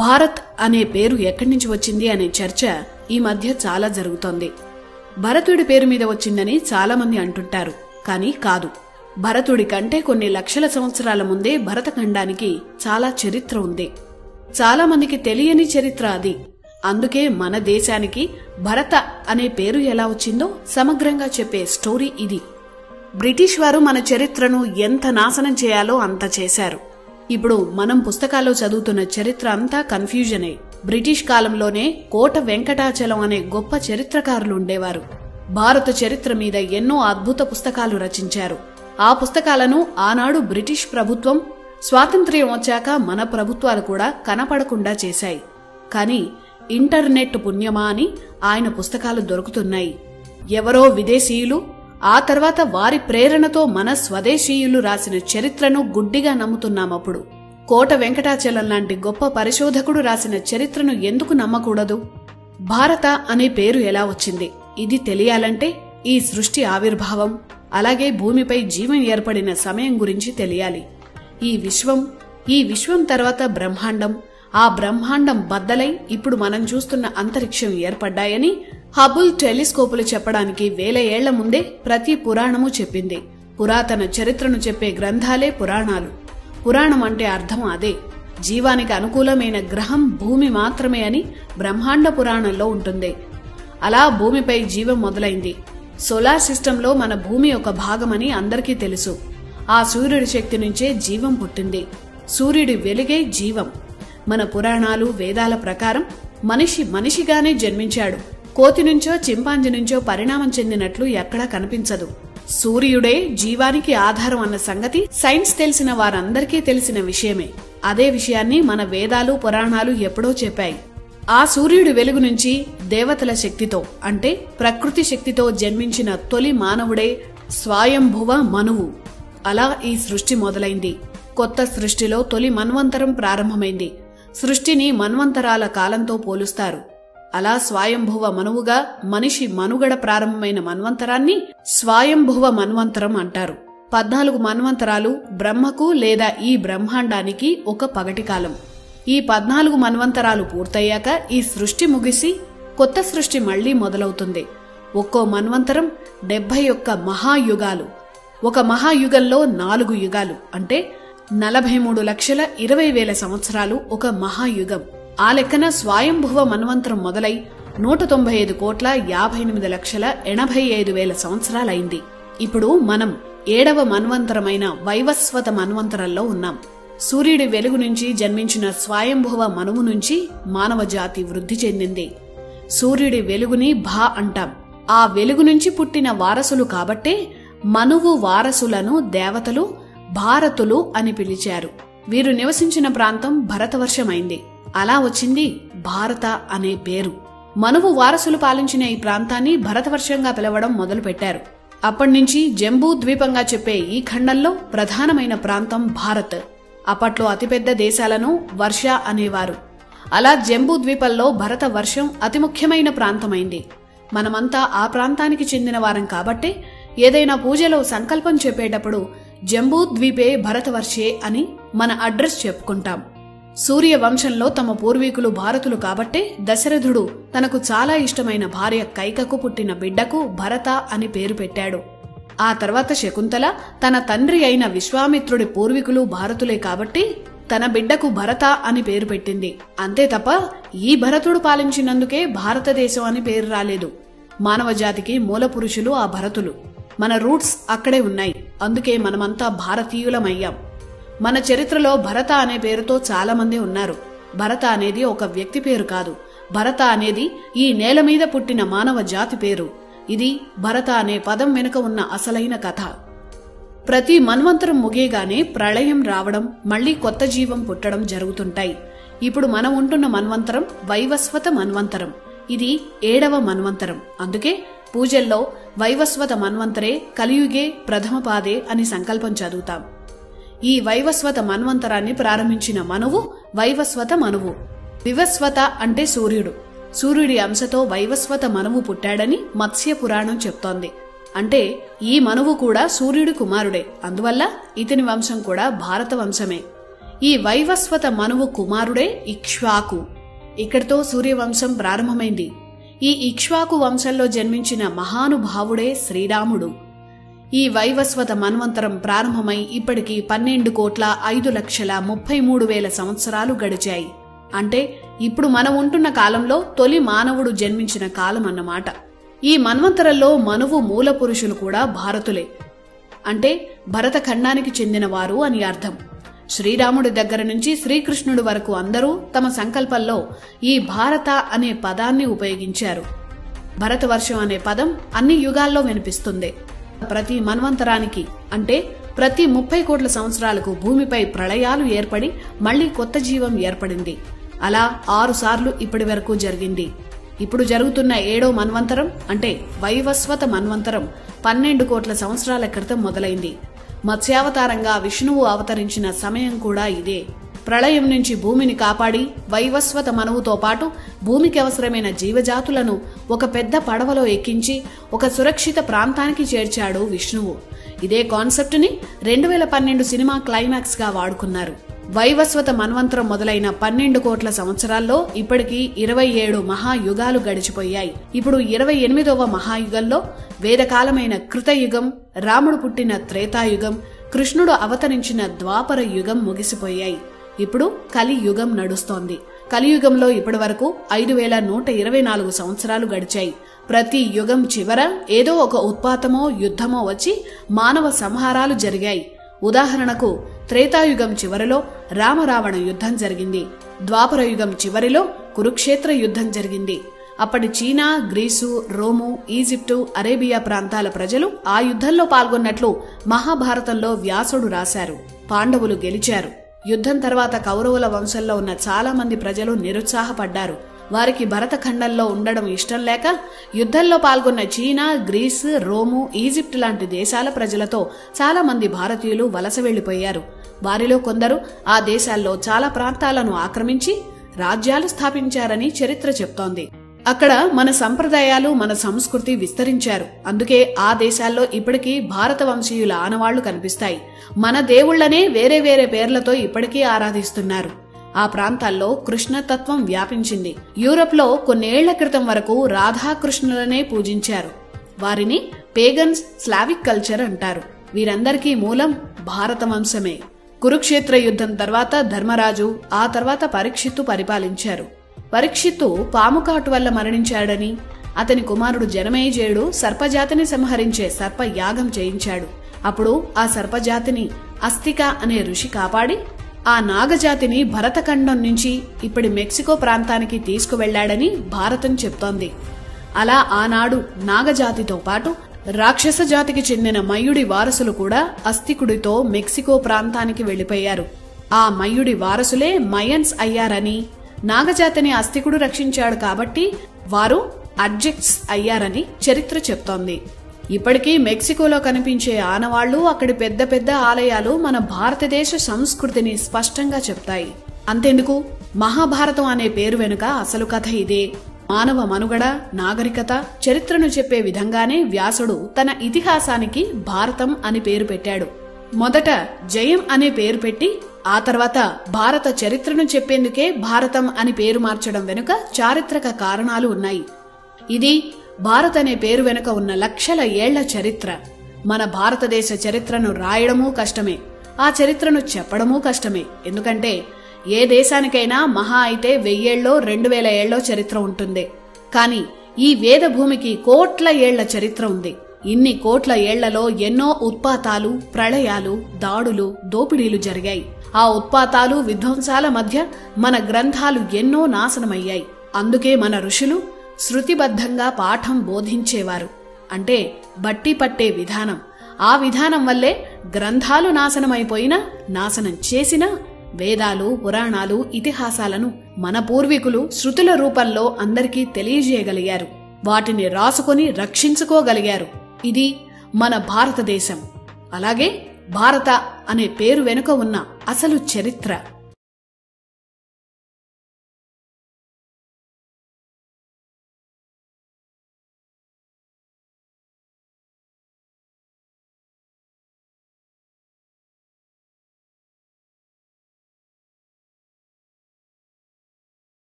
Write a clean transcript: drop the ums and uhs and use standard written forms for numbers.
భారత్ అనే పేరు ఎక్కడి నుంచి వచ్చింది అనే చర్చ ఈ మధ్య చాలా జరుగుతోంది. భరతుడి పేరు మీద వచ్చిందని చాలా మంది అంటుంటారు. కానీ కాదు. భరతుడి కంటే కొన్ని లక్షల సంవత్సరాల ముందే భరతఖండానికి చాలా చరిత్ర ఉంది. చాలా మందికి తెలియని చరిత్ర అది. అందుకే మన దేశానికి భరత అనే పేరు ఎలా వచ్చిందో సమగ్రంగా చెప్పే స్టోరీ ఇది. బ్రిటిష్ వారు మన చరిత్రను ఎంత నాశనం చేయాలో అంత చేశారు. ఇప్పుడు మనం పుస్తకాల్లో చదువుతున్న చరిత్ర అంతా కన్ఫ్యూజనే. బ్రిటిష్ కాలంలోనే కోట వెంకటాచలం అనే గొప్ప చరిత్రకారులు ఉండేవారు. భారత చరిత్ర మీద ఎన్నో అద్భుత పుస్తకాలు రచించారు. ఆ పుస్తకాలను ఆనాడు బ్రిటిష్ ప్రభుత్వం స్వాతంత్ర్యం వచ్చాక మన ప్రభుత్వాలు కూడా కనపడకుండా చేశాయి. కానీ ఇంటర్నెట్ పుణ్యమా అని ఆయన పుస్తకాలు దొరుకుతున్నాయి. ఎవరో విదేశీయులు ఆ తర్వాత వారి ప్రేరణతో మన స్వదేశీయులు రాసిన చరిత్రను గుడ్డిగా నమ్ముతున్నామప్పుడు. కోట వెంకటాచలం లాంటి గొప్ప పరిశోధకుడు రాసిన చరిత్రను ఎందుకు నమ్మకూడదు? భారత అనే పేరు ఎలా వచ్చింది? ఇది తెలియాలంటే ఈ సృష్టి ఆవిర్భావం, అలాగే భూమిపై జీవం ఏర్పడిన సమయం గురించి తెలియాలి. ఈ విశ్వం తర్వాత బ్రహ్మాండం, ఆ బ్రహ్మాండం బద్దలై ఇప్పుడు మనం చూస్తున్న అంతరిక్షం ఏర్పడ్డాయని హబుల్ టెలిస్కోపులు చెప్పడానికి 1000 ఏళ్ల ముందే ప్రతి పురాణము చెప్పింది. పురాతన చరిత్రను చెప్పే గ్రంథాలే పురాణాలు. పురాణం అంటే అర్థం అదే. జీవానికి అనుకూలమైన గ్రహం భూమి మాత్రమే అని బ్రహ్మాండ పురాణంలో ఉంటుంది. అలా భూమిపై జీవం మొదలైంది. సోలార్ సిస్టంలో మన భూమి ఒక భాగమని అందరికీ తెలుసు. ఆ సూర్యుడి శక్తి నుంచే జీవం పుట్టింది. సూర్యుడి వెలుగే జీవం. మన పురాణాలు వేదాల ప్రకారం మనిషిగానే జన్మించాడు. కోతి నుంచో చింపాంజీ నుంచో పరిణామం చెందినట్లు ఎక్కడా కనిపించదు. సూర్యుడే జీవానికి ఆధారం అన్న సంగతి సైన్స్ తెలిసిన వారందరికీ తెలిసిన విషయమే. అదే విషయాన్ని మన వేదాలు పురాణాలు ఎప్పుడో చెప్పాయి. ఆ సూర్యుడి వెలుగు నుంచి దేవతల శక్తితో అంటే ప్రకృతి శక్తితో జన్మించిన తొలి మానవుడే స్వయంభువ మనువు. అలా ఈ సృష్టి మొదలైంది. కొత్త సృష్టిలో తొలి మన్వంతరం ప్రారంభమైంది. సృష్టిని మన్వంతరాల కాలంతో పోలుస్తారు. అలా స్వయంభువ మనువుగా మనిషి మనుగడ ప్రారంభమైన మన్వంతరాన్ని స్వయంభువ మన్వంతరం అంటారు. 14 మన్వంతరాలు బ్రహ్మకు లేదా ఈ బ్రహ్మాండానికి ఒక పగటి కాలం. ఈ 14 మన్వంతరాలు పూర్తయ్యాక ఈ సృష్టి ముగిసి కొత్త సృష్టి మళ్లీ మొదలవుతుంది. ఒక్కో మన్వంతరం 71 మహాయుగాలు. ఒక మహాయుగంలో 4 యుగాలు అంటే 43,20,000 సంవత్సరాలు ఒక మహాయుగం. ఆ లెక్కన స్వయంభువ మన్వంతరం మొదలై 195,58,85,000 సంవత్సరాలైంది. ఇప్పుడు మనం 7వ మన్వంతరమైన వైవస్వత మన్వంతరంలో ఉన్నాం. సూర్యుడి వెలుగు నుంచి జన్మించిన స్వయంభువ మనువు నుంచి మానవ జాతి వృద్ధి చెందింది. సూర్యుడి వెలుగుని భా అంటాం. ఆ వెలుగు నుంచి పుట్టిన వారసులు కాబట్టే మనువు వారసులను దేవతలు భారతులు అని పిలిచారు. వీరు నివసించిన ప్రాంతం భరతవర్షమైంది. అలా వచ్చింది భారత అనే పేరు. మనువు వారసులు పాలించిన ఈ ప్రాంతాన్ని భరతవర్షంగా పిలవడం మొదలుపెట్టారు. అప్పటినుంచి జంబూ ద్వీపంగా చెప్పే ఈ ఖండంలో ప్రధానమైన ప్రాంతం భారత్. అప్పట్లో అతిపెద్ద దేశాలను వర్ష అనేవారు. అలా జంబూ ద్వీపంలో భరత వర్షం అతి ముఖ్యమైన ప్రాంతమైంది. మనమంతా ఆ ప్రాంతానికి చెందిన వారం కాబట్టే ఏదైనా పూజలో సంకల్పం చెప్పేటప్పుడు జంబూ ద్వీపే భరతవర్షే అని మన అడ్రస్ చెప్పుకుంటాం. సూర్య వంశంలో తమ పూర్వీకులు భారతులు కాబట్టే దశరథుడు తనకు చాలా ఇష్టమైన భార్య కైకకు పుట్టిన బిడ్డకు భరత అని పేరు పెట్టాడు. ఆ తర్వాత శకుంతల తన తండ్రి అయిన విశ్వామిత్రుడి పూర్వీకులు భారతులే కాబట్టి తన బిడ్డకు భరత అని పేరు పెట్టింది. అంతే తప్ప ఈ భరతుడు పాలించినందుకే భారతదేశం అని పేరు రాలేదు. మానవ జాతికి మూల పురుషులు ఆ భరతులు. మన రూట్స్ అక్కడే ఉన్నాయి. అందుకే మనమంతా భారతీయులమయ్యాం. మన చరిత్రలో భరత అనే పేరుతో చాలా మంది ఉన్నారు. భరత అనేది ఒక వ్యక్తి పేరు కాదు. భరత అనేది ఈ నేల మీద పుట్టిన మానవ జాతి పేరు. ఇది భరత అనే పదం వెనుక ఉన్న అసలైన కథ. ప్రతి మన్వంతరం ముగియగానే ప్రళయం రావడం, మళ్లీ కొత్త జీవం పుట్టడం జరుగుతుంటాయి. ఇప్పుడు మనం ఉంటున్న మన్వంతరం వైవస్వత మన్వంతరం. ఇది 7వ మన్వంతరం. అందుకే పూజల్లో వైవస్వత మన్వంతరే కలియుగే ప్రథమ పాదే అని సంకల్పం చదువుతాం. ఈ వైవస్వత మన్వంతరాన్ని ప్రారంభించిన మనువు వైవస్వత మనువు. వివస్వత అంటే సూర్యుడు. సూర్యుడి అంశతో వైవస్వత మనువు పుట్టాడని మత్స్య పురాణం చెప్తోంది. అంటే ఈ మనువు కూడా సూర్యుడి కుమారుడే. అందువల్ల ఇతని వంశం కూడా భారత వంశమే. ఈ వైవస్వత మనువు కుమారుడే ఇక్ష్వాకు. ఇక్కడితో సూర్యవంశం ప్రారంభమైంది. ఈ ఇక్ష్వాకు వంశంలో జన్మించిన మహానుభావుడే శ్రీరాముడు. ఈ వైవస్వత మన్వంతరం ప్రారంభమై ఇప్పటికి 12,05,33,000 సంవత్సరాలు గడిచాయి. అంటే ఇప్పుడు మనం ఉంటున్న కాలంలో తొలి మానవుడు జన్మించిన కాలం అన్నమాట. ఈ మన్వంతరంలో మనువు మూల పురుషులు కూడా భారతులే, అంటే భరత ఖండానికి చెందినవారు అని అర్థం. శ్రీరాముడి దగ్గర నుంచి శ్రీకృష్ణుడి వరకు అందరూ తమ సంకల్పంలో ఈ భారత అనే పదాన్ని ఉపయోగించారు. భరతవర్షం అనే పదం అన్ని యుగాల్లో వినిపిస్తుంది. ప్రతి మన్వంతరానికి అంటే ప్రతి 30 కోట్ల సంవత్సరాలకు భూమిపై ప్రళయాలు ఏర్పడి మళ్లీ కొత్త జీవం ఏర్పడింది. అలా 6 సార్లు ఇప్పటి వరకు జరిగింది. ఇప్పుడు జరుగుతున్న 7వ మన్వంతరం అంటే వైవస్వత మన్వంతరం 12 కోట్ల సంవత్సరాల క్రితం మొదలైంది. మత్స్యావతారంగా విష్ణువు అవతరించిన సమయం కూడా ఇదే. ప్రళయం నుంచి భూమిని కాపాడి వైవస్వత మనువుతో పాటు భూమికి అవసరమైన జీవజాతులను ఒక పెద్ద పడవలో ఎక్కించి ఒక సురక్షిత ప్రాంతానికి చేర్చాడు విష్ణువు. ఇదే కాన్సెప్ట్ ని 2012 సినిమా క్లైమాక్స్ గా వాడుకున్నారు. వైవస్వత మన్వంతరం మొదలైన 12 కోట్ల సంవత్సరాల్లో ఇప్పటికీ 27 మహాయుగాలు గడిచిపోయాయి. ఇప్పుడు 28వ మహాయుగంలో వేదకాలమైన కృతయుగం, రాముడు పుట్టిన త్రేతాయుగం, కృష్ణుడు అవతరించిన ద్వాపర యుగం ముగిసిపోయాయి. ఇప్పుడు కలియుగం నడుస్తోంది. కలియుగంలో ఇప్పటి వరకు 5,124 సంవత్సరాలు గడిచాయి. ప్రతి యుగం చివర ఏదో ఒక ఉత్పాతమో యుద్ధమో వచ్చి మానవ సంహారాలు జరిగాయి. ఉదాహరణకు త్రేతాయుగం చివరిలో రామరావణ యుద్ధం జరిగింది. ద్వాపర యుగం చివరిలో కురుక్షేత్ర యుద్ధం జరిగింది. అప్పటి చీనా, గ్రీసు, రోము, ఈజిప్టు, అరేబియా ప్రాంతాల ప్రజలు ఆ యుద్ధంలో పాల్గొన్నట్లు మహాభారతంలో వ్యాసుడు రాశారు. పాండవులు గెలిచారు. యుద్ధం తర్వాత కౌరవుల వంశంలో ఉన్న చాలా మంది ప్రజలు నిరుత్సాహపడ్డారు. వారికి భరతఖండంలో ఉండడం ఇష్టం లేక యుద్ధంలో పాల్గొన్న చీనా, గ్రీస్, రోము, ఈజిప్ట్ లాంటి దేశాల ప్రజలతో చాలా మంది భారతీయులు వలస వెళ్లిపోయారు. వారిలో కొందరు ఆ దేశాల్లో చాలా ప్రాంతాలను ఆక్రమించి రాజ్యాలు స్థాపించారని చరిత్ర చెప్తోంది. అక్కడ మన సంప్రదాయాలు, మన సంస్కృతి విస్తరించారు. అందుకే ఆ దేశాల్లో ఇప్పటికీ భారత వంశీయుల ఆనవాళ్లు కనిపిస్తాయి. మన దేవుళ్లనే వేరే వేరే పేర్లతో ఇప్పటికీ ఆరాధిస్తున్నారు. ఆ ప్రాంతాల్లో కృష్ణతత్వం వ్యాపించింది. యూరప్లో కొన్నేళ్ల క్రితం వరకు రాధాకృష్ణులనే పూజించారు. వారిని పేగన్స్, స్లావిక్ కల్చర్ అంటారు. వీరందరికీ మూలం భారత వంశమే. కురుక్షేత్ర యుద్ధం తర్వాత ధర్మరాజు, ఆ తర్వాత పరీక్షిత్తు పరిపాలించారు. పరీక్షిత్తు పాముకాటు వల్ల మరణించాడని అతని కుమారుడు జనమేజయుడు సర్పజాతిని సంహరించే సర్పయాగం చేయించాడు. అప్పుడు ఆ సర్పజాతిని అస్తిక అనే ఋషి కాపాడి ఆ నాగజాతిని భరతఖండం నుంచి ఇప్పటి మెక్సికో ప్రాంతానికి తీసుకువెళ్లాడని భారతం చెప్తోంది. అలా ఆనాడు నాగజాతితో పాటు రాక్షస జాతికి చెందిన మయుడి వారసులు కూడా అస్తికుడితో మెక్సికో ప్రాంతానికి వెళ్లిపోయారు. ఆ మయుడి వారసులే మయన్స్ అయ్యారని, నాగజాతిని అస్తికుడు రక్షించాడు కాబట్టి వారు అడ్జెక్ట్స్ అయ్యారని చరిత్ర చెప్తోంది. ఇప్పటికీ మెక్సికోలో కనిపించే ఆనవాళ్లు, అక్కడి పెద్ద పెద్ద ఆలయాలు మన భారతదేశ సంస్కృతిని స్పష్టంగా చెప్తాయి. అంతెందుకు, మహాభారతం అనే పేరు వెనుక అసలు కథ ఇదే. మానవ మనుగడ, నాగరికత, చరిత్రను చెప్పే విధంగానే వ్యాసుడు తన ఇతిహాసానికి భారతం అని పేరు పెట్టాడు. మొదట జయం అనే పేరు పెట్టి ఆ తర్వాత భారత చరిత్రను చెప్పేందుకే భారతం అని పేరు మార్చడం వెనుక చారిత్రక కారణాలు ఉన్నాయి. ఇది భారత్ అనే పేరు వెనుక ఉన్న లక్షల ఏళ్ల చరిత్ర. మన భారతదేశ చరిత్రను రాయడమూ కష్టమే, ఆ చరిత్రను చెప్పడమూ కష్టమే. ఎందుకంటే ఏ దేశానికైనా మహా అయితే 1000 ఏళ్ళో 2000 ఏళ్ళో చరిత్ర ఉంటుంది. కానీ ఈ వేద భూమికి కోట్ల ఏళ్ల చరిత్ర ఉంది. ఇన్ని కోట్ల ఏళ్లలో ఎన్నో ఉత్పాతాలు, ప్రళయాలు, దాడులు, దోపిడీలు జరిగాయి. ఆ ఉత్పాతాలు, విధ్వంసాల మధ్య మన గ్రంథాలు ఎన్నో నాశనమయ్యాయి. అందుకే మన ఋషులు శృతిబద్ధంగా పాఠం బోధించేవారు. అంటే బట్టి పట్టే విధానం. ఆ విధానం వల్లే గ్రంథాలు నాశనమైపోయినా, నాశనం చేసినా వేదాలు, పురాణాలు, ఇతిహాసాలను మన పూర్వీకులు శృతుల రూపంలో అందరికీ తెలియజేయగలిగారు. వాటిని రాసుకొని రక్షించుకోగలిగారు. ఇది మన భారతదేశం. అలాగే భారత అనే పేరు వెనుక ఉన్న అసలు చరిత్ర.